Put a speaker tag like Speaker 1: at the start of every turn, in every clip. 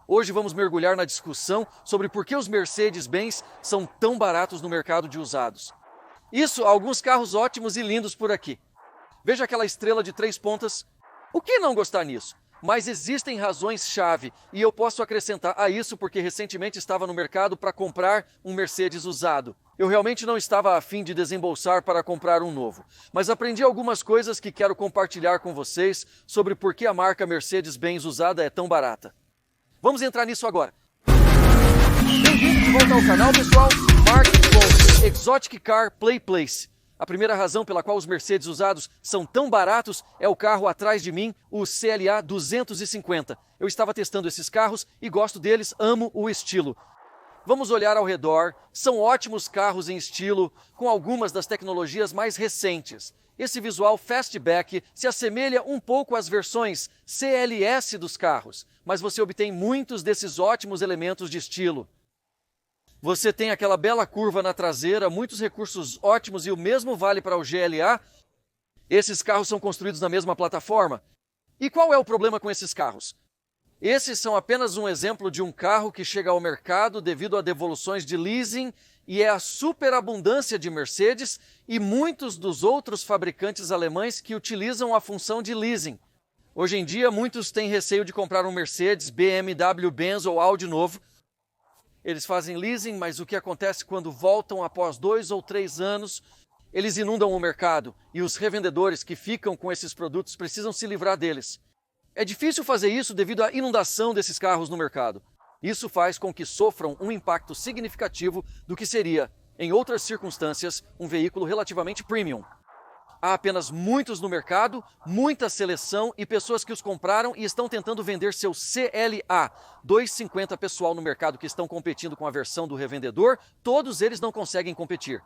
Speaker 1: Hoje vamos mergulhar na discussão sobre por que os Mercedes-Benz são tão baratos no mercado de usados. Isso, alguns carros ótimos e lindos por aqui. Veja aquela estrela de 3 pontas. O que não gostar nisso? Mas existem razões-chave e eu posso acrescentar a isso porque recentemente estava no mercado para comprar um Mercedes usado. Eu realmente não estava a fim de desembolsar para comprar um novo, mas aprendi algumas coisas que quero compartilhar com vocês sobre por que a marca Mercedes-Benz usada é tão barata. Vamos entrar nisso agora. Bem-vindo de volta ao canal, pessoal. Mark com Exotic Car Play Place. A primeira razão pela qual os Mercedes usados são tão baratos é o carro atrás de mim, o CLA 250. Eu estava testando esses carros e gosto deles, amo o estilo. Vamos olhar ao redor, são ótimos carros em estilo, com algumas das tecnologias mais recentes. Esse visual fastback se assemelha um pouco às versões CLS dos carros, mas você obtém muitos desses ótimos elementos de estilo. Você tem aquela bela curva na traseira, muitos recursos ótimos e o mesmo vale para o GLA. Esses carros são construídos na mesma plataforma. E qual é o problema com esses carros? Esses são apenas um exemplo de um carro que chega ao mercado devido a devoluções de leasing e é a superabundância de Mercedes e muitos dos outros fabricantes alemães que utilizam a função de leasing. Hoje em dia, muitos têm receio de comprar um Mercedes, BMW, Benz ou Audi novo. Eles fazem leasing, mas o que acontece quando voltam após 2 ou 3 anos, eles inundam o mercado e os revendedores que ficam com esses produtos precisam se livrar deles. É difícil fazer isso devido à inundação desses carros no mercado. Isso faz com que sofram um impacto significativo do que seria, em outras circunstâncias, um veículo relativamente premium. Há apenas muitos no mercado, muita seleção e pessoas que os compraram e estão tentando vender seu CLA. 250 pessoal no mercado que estão competindo com a versão do revendedor, todos eles não conseguem competir.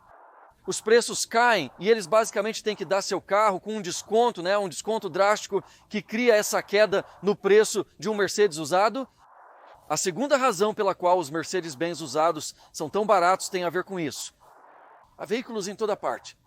Speaker 1: Os preços caem e eles basicamente têm que dar seu carro com um desconto, um desconto drástico que cria essa queda no preço de um Mercedes usado. A segunda razão pela qual os Mercedes-Benz usados são tão baratos tem a ver com isso. Há veículos em toda parte.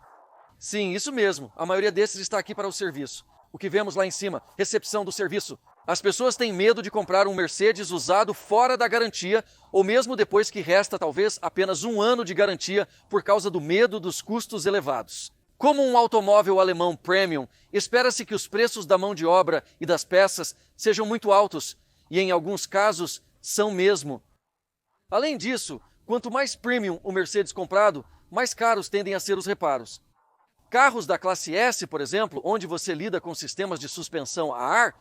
Speaker 1: Sim, isso mesmo. A maioria desses está aqui para o serviço. O que vemos lá em cima, recepção do serviço. As pessoas têm medo de comprar um Mercedes usado fora da garantia, ou mesmo depois que resta talvez apenas 1 ano de garantia por causa do medo dos custos elevados. Como um automóvel alemão premium, espera-se que os preços da mão de obra e das peças sejam muito altos, e em alguns casos são mesmo. Além disso, quanto mais premium o Mercedes comprado, mais caros tendem a ser os reparos. Carros da classe S, por exemplo, onde você lida com sistemas de suspensão a ar,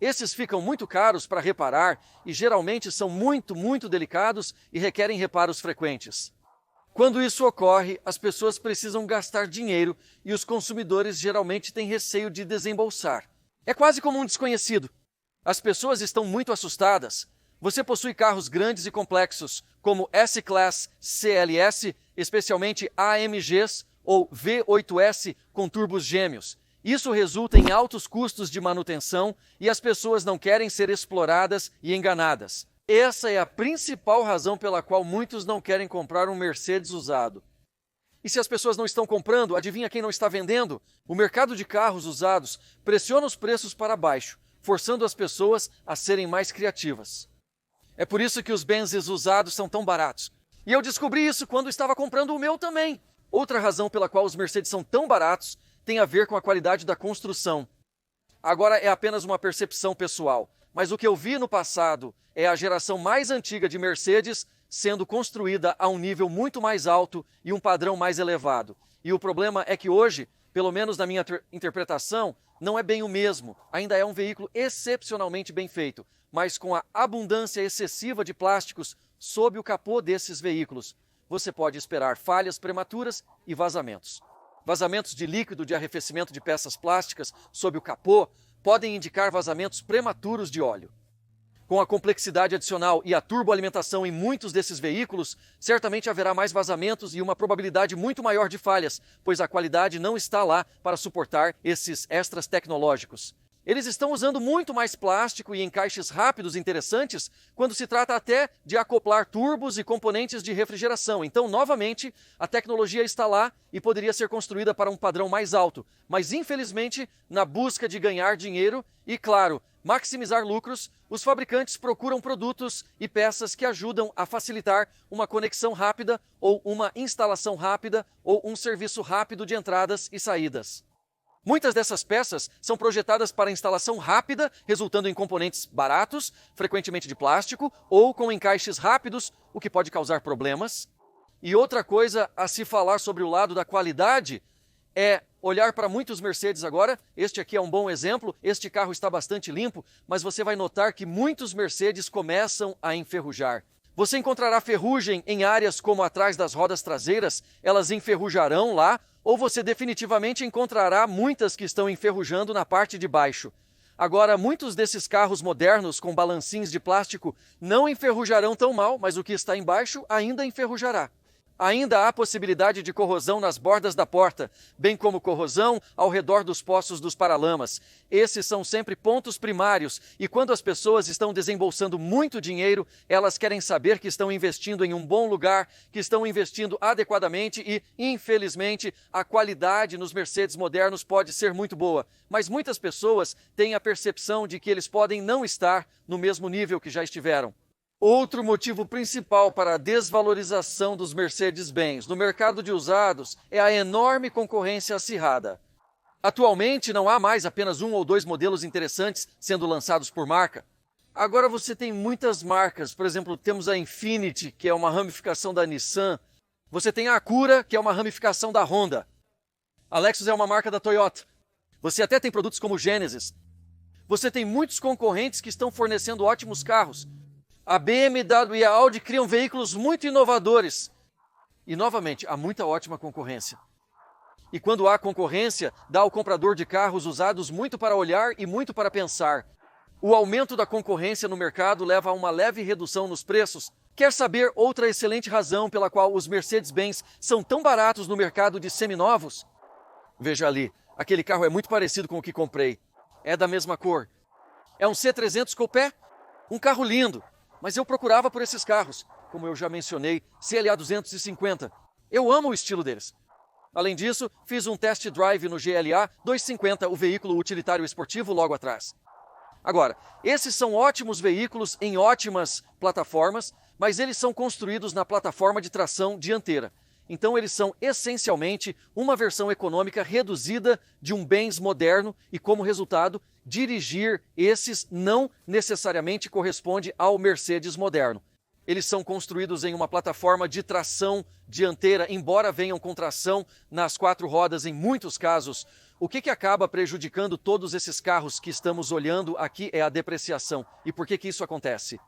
Speaker 1: esses ficam muito caros para reparar e geralmente são muito delicados e requerem reparos frequentes. Quando isso ocorre, as pessoas precisam gastar dinheiro e os consumidores geralmente têm receio de desembolsar. É quase como um desconhecido. As pessoas estão muito assustadas. Você possui carros grandes e complexos, como S-Class CLS, especialmente AMGs, ou V8S com turbos gêmeos. Isso resulta em altos custos de manutenção e as pessoas não querem ser exploradas e enganadas. Essa é a principal razão pela qual muitos não querem comprar um Mercedes usado. E se as pessoas não estão comprando, adivinha quem não está vendendo? O mercado de carros usados pressiona os preços para baixo, forçando as pessoas a serem mais criativas. É por isso que os Benzes usados são tão baratos. E eu descobri isso quando estava comprando o meu também. Outra razão pela qual os Mercedes são tão baratos tem a ver com a qualidade da construção. Agora é apenas uma percepção pessoal, mas o que eu vi no passado é a geração mais antiga de Mercedes sendo construída a um nível muito mais alto e um padrão mais elevado. E o problema é que hoje, pelo menos na minha interpretação, não é bem o mesmo. Ainda é um veículo excepcionalmente bem feito, mas com a abundância excessiva de plásticos sob o capô desses veículos, você pode esperar falhas prematuras e vazamentos. Vazamentos de líquido de arrefecimento de peças plásticas sob o capô podem indicar vazamentos prematuros de óleo. Com a complexidade adicional e a turboalimentação em muitos desses veículos, certamente haverá mais vazamentos e uma probabilidade muito maior de falhas, pois a qualidade não está lá para suportar esses extras tecnológicos. Eles estão usando muito mais plástico e encaixes rápidos interessantes quando se trata até de acoplar turbos e componentes de refrigeração. Então, novamente, a tecnologia está lá e poderia ser construída para um padrão mais alto. Mas, infelizmente, na busca de ganhar dinheiro e, claro, maximizar lucros, os fabricantes procuram produtos e peças que ajudam a facilitar uma conexão rápida ou uma instalação rápida ou um serviço rápido de entradas e saídas. Muitas dessas peças são projetadas para instalação rápida, resultando em componentes baratos, frequentemente de plástico, ou com encaixes rápidos, o que pode causar problemas. E outra coisa a se falar sobre o lado da qualidade é olhar para muitos Mercedes agora. Este aqui é um bom exemplo, este carro está bastante limpo, mas você vai notar que muitos Mercedes começam a enferrujar. Você encontrará ferrugem em áreas como atrás das rodas traseiras, elas enferrujarão lá, ou você definitivamente encontrará muitas que estão enferrujando na parte de baixo. Agora, muitos desses carros modernos com balancins de plástico não enferrujarão tão mal, mas o que está embaixo ainda enferrujará. Ainda há possibilidade de corrosão nas bordas da porta, bem como corrosão ao redor dos poços dos paralamas. Esses são sempre pontos primários e quando as pessoas estão desembolsando muito dinheiro, elas querem saber que estão investindo em um bom lugar, que estão investindo adequadamente e, infelizmente, a qualidade nos Mercedes modernos pode ser muito boa. Mas muitas pessoas têm a percepção de que eles podem não estar no mesmo nível que já estiveram. Outro motivo principal para a desvalorização dos Mercedes-Benz no mercado de usados é a enorme concorrência acirrada. Atualmente não há mais apenas um ou dois modelos interessantes sendo lançados por marca. Agora você tem muitas marcas, por exemplo, temos a Infiniti, que é uma ramificação da Nissan. Você tem a Acura, que é uma ramificação da Honda. A Lexus é uma marca da Toyota. Você até tem produtos como o Genesis. Você tem muitos concorrentes que estão fornecendo ótimos carros. A BMW e a Audi criam veículos muito inovadores. E, novamente, há muita ótima concorrência. E quando há concorrência, dá ao comprador de carros usados muito para olhar e muito para pensar. O aumento da concorrência no mercado leva a uma leve redução nos preços. Quer saber outra excelente razão pela qual os Mercedes-Benz são tão baratos no mercado de seminovos? Veja ali, aquele carro é muito parecido com o que comprei. É da mesma cor. É um C300 Coupé? Um carro lindo. Mas eu procurava por esses carros, como eu já mencionei, CLA 250. Eu amo o estilo deles. Além disso, fiz um test drive no GLA 250, o veículo utilitário esportivo, logo atrás. Agora, esses são ótimos veículos em ótimas plataformas, mas eles são construídos na plataforma de tração dianteira. Então eles são essencialmente uma versão econômica reduzida de um Benz moderno e, como resultado, dirigir esses não necessariamente corresponde ao Mercedes moderno. Eles são construídos em uma plataforma de tração dianteira, embora venham com tração nas quatro rodas em muitos casos. O que acaba prejudicando todos esses carros que estamos olhando aqui é a depreciação. E por que isso acontece?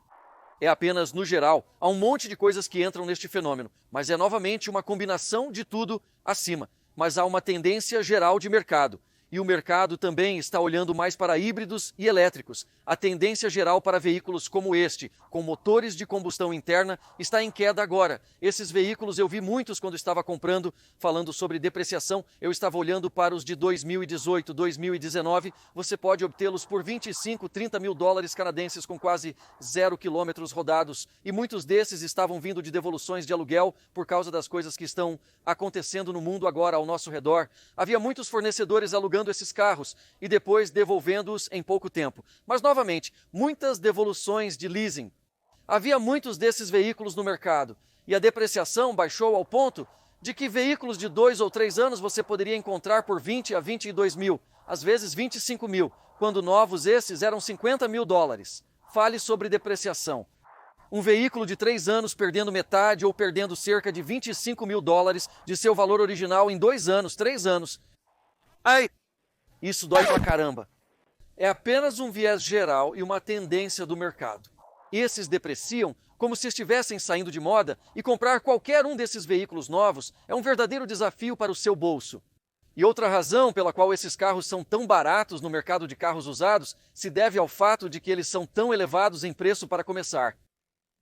Speaker 1: É apenas no geral, há um monte de coisas que entram neste fenômeno, mas é novamente uma combinação de tudo acima. Mas há uma tendência geral de mercado. E o mercado também está olhando mais para híbridos e elétricos. A tendência geral para veículos como este, com motores de combustão interna, está em queda agora. Esses veículos eu vi muitos quando estava comprando, falando sobre depreciação. Eu estava olhando para os de 2018, 2019. Você pode obtê-los por 25, 30 mil dólares canadenses com quase 0 quilômetros rodados. E muitos desses estavam vindo de devoluções de aluguel por causa das coisas que estão acontecendo no mundo agora ao nosso redor. Havia muitos fornecedores alugando esses carros e depois devolvendo-os em pouco tempo. Mas, novamente, muitas devoluções de leasing. Havia muitos desses veículos no mercado e a depreciação baixou ao ponto de que veículos de 2 ou 3 anos você poderia encontrar por 20 a 22 mil, às vezes 25 mil, quando novos esses eram 50 mil dólares. Fale sobre depreciação. Um veículo de 3 anos perdendo metade ou perdendo cerca de 25 mil dólares de seu valor original em 2 anos, 3 anos. Ai! Isso dói pra caramba. É apenas um viés geral e uma tendência do mercado. Esses depreciam como se estivessem saindo de moda e comprar qualquer um desses veículos novos é um verdadeiro desafio para o seu bolso. E outra razão pela qual esses carros são tão baratos no mercado de carros usados se deve ao fato de que eles são tão elevados em preço para começar.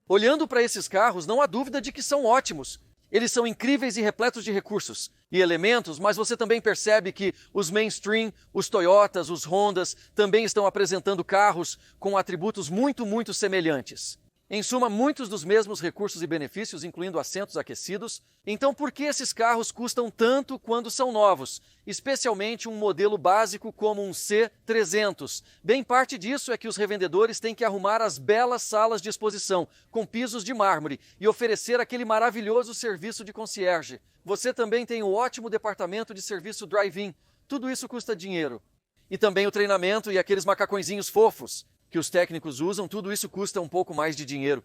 Speaker 1: Olhando para esses carros, não há dúvida de que são ótimos. Eles são incríveis e repletos de recursos e elementos, mas você também percebe que os mainstream, os Toyotas, os Hondas, também estão apresentando carros com atributos muito semelhantes. Em suma, muitos dos mesmos recursos e benefícios, incluindo assentos aquecidos. Então, por que esses carros custam tanto quando são novos? Especialmente um modelo básico como um C300. Bem, parte disso é que os revendedores têm que arrumar as belas salas de exposição, com pisos de mármore, e oferecer aquele maravilhoso serviço de concierge. Você também tem o ótimo departamento de serviço drive-in. Tudo isso custa dinheiro. E também o treinamento e aqueles macacõezinhos fofos que os técnicos usam, tudo isso custa um pouco mais de dinheiro.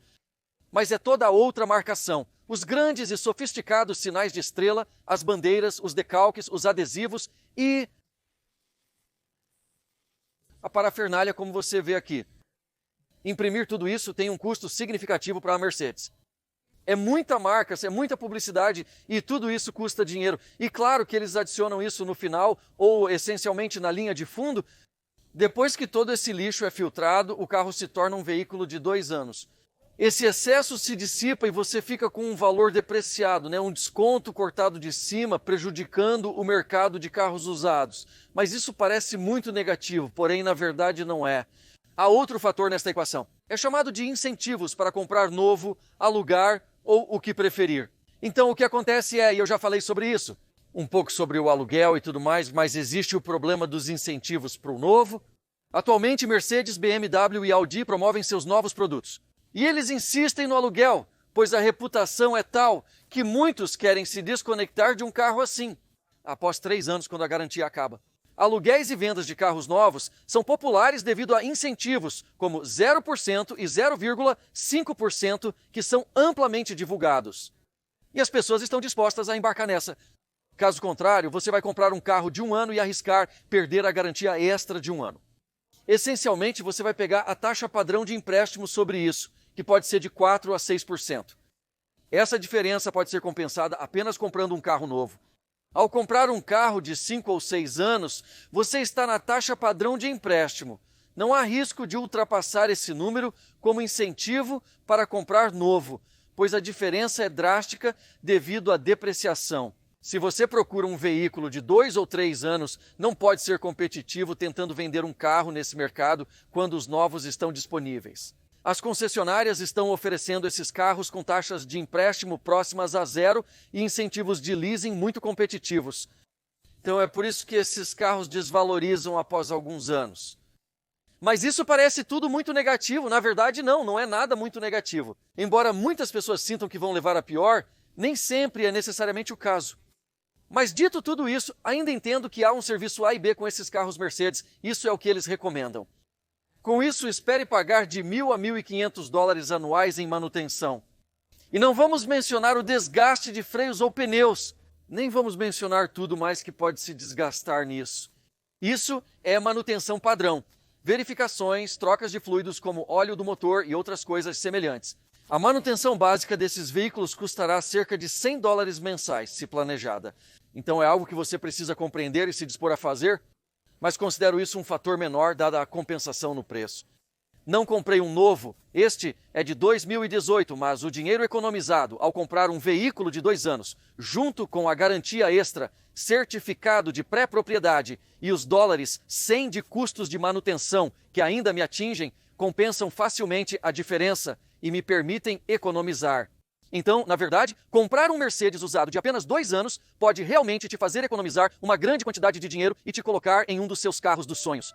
Speaker 1: Mas é toda outra marcação. Os grandes e sofisticados sinais de estrela, as bandeiras, os decalques, os adesivos e a parafernália, como você vê aqui. Imprimir tudo isso tem um custo significativo para a Mercedes. É muita marca, é muita publicidade e tudo isso custa dinheiro. E claro que eles adicionam isso no final ou essencialmente na linha de fundo. Depois que todo esse lixo é filtrado, o carro se torna um veículo de 2 anos. Esse excesso se dissipa e você fica com um valor depreciado, um desconto cortado de cima, prejudicando o mercado de carros usados. Mas isso parece muito negativo, porém na verdade não é. Há outro fator nesta equação. É chamado de incentivos para comprar novo, alugar ou o que preferir. Então o que acontece e eu já falei sobre isso, um pouco sobre o aluguel e tudo mais, mas existe o problema dos incentivos para o novo. Atualmente, Mercedes, BMW e Audi promovem seus novos produtos. E eles insistem no aluguel, pois a reputação é tal que muitos querem se desconectar de um carro assim, após 3 anos, quando a garantia acaba. Aluguéis e vendas de carros novos são populares devido a incentivos, como 0% e 0,5%, que são amplamente divulgados. E as pessoas estão dispostas a embarcar nessa. Caso contrário, você vai comprar um carro de 1 ano e arriscar perder a garantia extra de 1 ano. Essencialmente, você vai pegar a taxa padrão de empréstimo sobre isso, que pode ser de 4% a 6%. Essa diferença pode ser compensada apenas comprando um carro novo. Ao comprar um carro de 5 ou 6 anos, você está na taxa padrão de empréstimo. Não há risco de ultrapassar esse número como incentivo para comprar novo, pois a diferença é drástica devido à depreciação. Se você procura um veículo de 2 ou 3 anos, não pode ser competitivo tentando vender um carro nesse mercado quando os novos estão disponíveis. As concessionárias estão oferecendo esses carros com taxas de empréstimo próximas a 0 e incentivos de leasing muito competitivos. Então é por isso que esses carros desvalorizam após alguns anos. Mas isso parece tudo muito negativo. Na verdade, não é nada muito negativo. Embora muitas pessoas sintam que vão levar a pior, nem sempre é necessariamente o caso. Mas dito tudo isso, ainda entendo que há um serviço A e B com esses carros Mercedes. Isso é o que eles recomendam. Com isso, espere pagar de $1.000 a $1.500 anuais em manutenção. E não vamos mencionar o desgaste de freios ou pneus. Nem vamos mencionar tudo mais que pode se desgastar nisso. Isso é manutenção padrão. Verificações, trocas de fluidos como óleo do motor e outras coisas semelhantes. A manutenção básica desses veículos custará cerca de $100 mensais, se planejada. Então é algo que você precisa compreender e se dispor a fazer, mas considero isso um fator menor dada a compensação no preço. Não comprei um novo, este é de 2018, mas o dinheiro economizado ao comprar um veículo de 2 anos, junto com a garantia extra, certificado de pré-propriedade e os dólares 100 de custos de manutenção que ainda me atingem, compensam facilmente a diferença e me permitem economizar. Então, na verdade, comprar um Mercedes usado de apenas 2 anos pode realmente te fazer economizar uma grande quantidade de dinheiro e te colocar em um dos seus carros dos sonhos.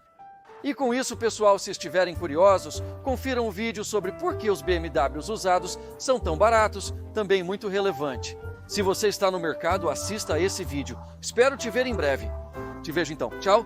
Speaker 1: E com isso, pessoal, se estiverem curiosos, confiram o vídeo sobre por que os BMWs usados são tão baratos, também muito relevante. Se você está no mercado, assista a esse vídeo. Espero te ver em breve. Te vejo então. Tchau!